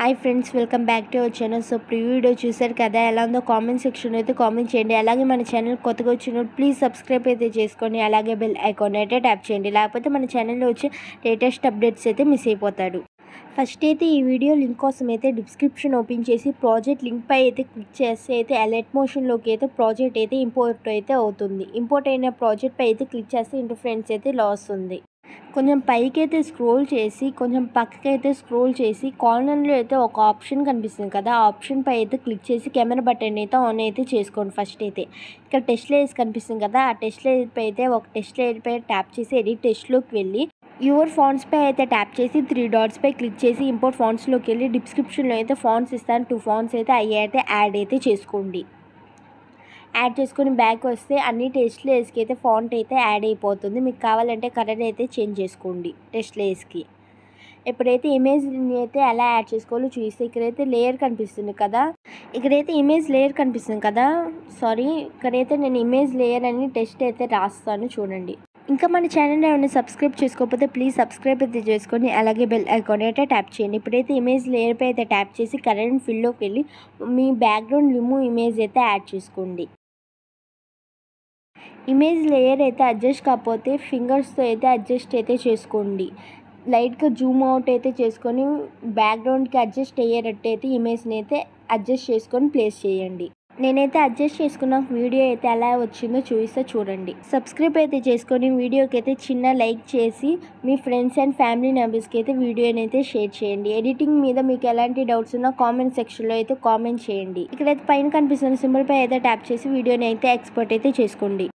Hi friends, welcome back to our channel. So preview video చూసారు కదా, ఎలా ఉందో కామెంట్ సెక్షన్ అయితే కామెంట్ చేయండి. అలాగే మన ఛానల్ కొత్తగా వచ్చినప్పుడు ప్లీజ్ సబ్స్క్రైబ్ అయితే చేసుకోండి. అలాగే బెల్ ఐకాన్ అయితే ట్యాప్ చేయండి, లేకపోతే మన ఛానల్లో వచ్చే లేటెస్ట్ అప్డేట్స్ అయితే మిస్ అయిపోతాడు. ఫస్ట్ అయితే ఈ వీడియో లింక్ కోసం అయితే డిస్క్రిప్షన్ ఓపెన్ చేసి ప్రాజెక్ట్ లింక్ పై అయితే క్లిక్ చేస్తే అయితే అలర్ట్ మోషన్లోకి అయితే ప్రాజెక్ట్ అయితే ఇంపోర్ట్ అయితే అవుతుంది. ఇంపోర్ట్ అయిన ప్రాజెక్ట్ పై అయితే క్లిక్ చేస్తే ఇంటర్ఫరెన్స్ అయితే ఇలా వస్తుంది. కొంచెం పైకి అయితే స్క్రోల్ చేసి కొంచెం పక్కకి అయితే స్క్రోల్ చేసి కార్నర్లో అయితే ఒక ఆప్షన్ కనిపిస్తుంది కదా, ఆ ఆప్షన్ పై అయితే క్లిక్ చేసి కెమెరా బటన్ అయితే ఆన్ అయితే చేసుకోండి. ఫస్ట్ అయితే ఇక్కడ టెస్ట్ లేయర్స్ కనిపిస్తుంది కదా, ఆ టెస్ట్ లేయర్ పై అయితే ఒక టెస్ట్ లేయర్ పై ట్యాప్ చేసి ఎడిట్ టెస్ట్లోకి వెళ్ళి యువర్ ఫాంట్స్ పై అయితే ట్యాప్ చేసి 3 డాట్స్ పై క్లిక్ చేసి ఇంపోర్ట్ ఫాంట్స్లోకి వెళ్ళి డిస్క్రిప్షన్లో అయితే ఫాంట్స్ ఇస్తాను. 2 ఫాంట్స్ అయితే అవి అయితే యాడ్ అయితే చేసుకోండి. యాడ్ చేసుకొని బ్యాక్ వస్తే అన్ని టెస్ట్ లేయర్స్కి అయితే ఫాంట్ అయితే యాడ్ అయిపోతుంది. మీకు కావాలంటే కలర్ అయితే చేంజ్ చేసుకోండి టెస్ట్ లేయర్స్కి. ఎప్పుడైతే ఇమేజ్ని అయితే ఎలా యాడ్ చేసుకోవాలో చూస్తే ఇక్కడైతే లేయర్ కనిపిస్తుంది కదా, ఇక్కడైతే ఇమేజ్ లేయర్ కనిపిస్తుంది కదా, ఇక్కడైతే నేను ఇమేజ్ లేయర్ అని టెస్ట్ అయితే రాస్తాను చూడండి. ఇంకా మన ఛానల్ ఏమైనా సబ్స్క్రైబ్ చేసుకోకపోతే ప్లీజ్ సబ్స్క్రైబ్ అయితే చేసుకొని అలాగే బెల్ ఐకాన్ అయితే ట్యాప్ చేయండి. ఇప్పుడైతే ఇమేజ్ లేయర్ పై అయితే ట్యాప్ చేసి కరెంట్ ఫిల్లోకి వెళ్ళి మీ బ్యాక్గ్రౌండ్ రిమూవ్ ఇమేజ్ అయితే యాడ్ చేసుకోండి. ఇమేజ్ లేయర్ అయితే అడ్జస్ట్ కాకపోతే ఫింగర్స్తో అయితే అడ్జస్ట్ అయితే చేసుకోండి. లైట్గా జూమ్ అవుట్ అయితే చేసుకొని బ్యాక్గ్రౌండ్కి అడ్జస్ట్ అయ్యేటట్టు అయితే ఇమేజ్ని అయితే అడ్జస్ట్ చేసుకొని ప్లేస్ చేయండి. నేనైతే అడ్జస్ట్ చేసుకున్న వీడియో అయితే ఎలా వచ్చిందో చూపిస్తే చూడండి. సబ్స్క్రైబ్ అయితే చేసుకొని వీడియోకి అయితే చిన్న లైక్ చేసి మీ ఫ్రెండ్స్ అండ్ ఫ్యామిలీ మెంబర్స్కి అయితే వీడియోని అయితే షేర్ చేయండి. ఎడిటింగ్ మీద మీకు ఎలాంటి డౌట్స్ ఉన్నా కామెంట్ సెక్షన్లో అయితే కామెంట్ చేయండి. ఇక్కడైతే పైన కనిపిస్తున్న సింబల్ పై అయితే ట్యాప్ చేసి వీడియోని అయితే ఎక్స్పోర్ట్ అయితే చేసుకోండి.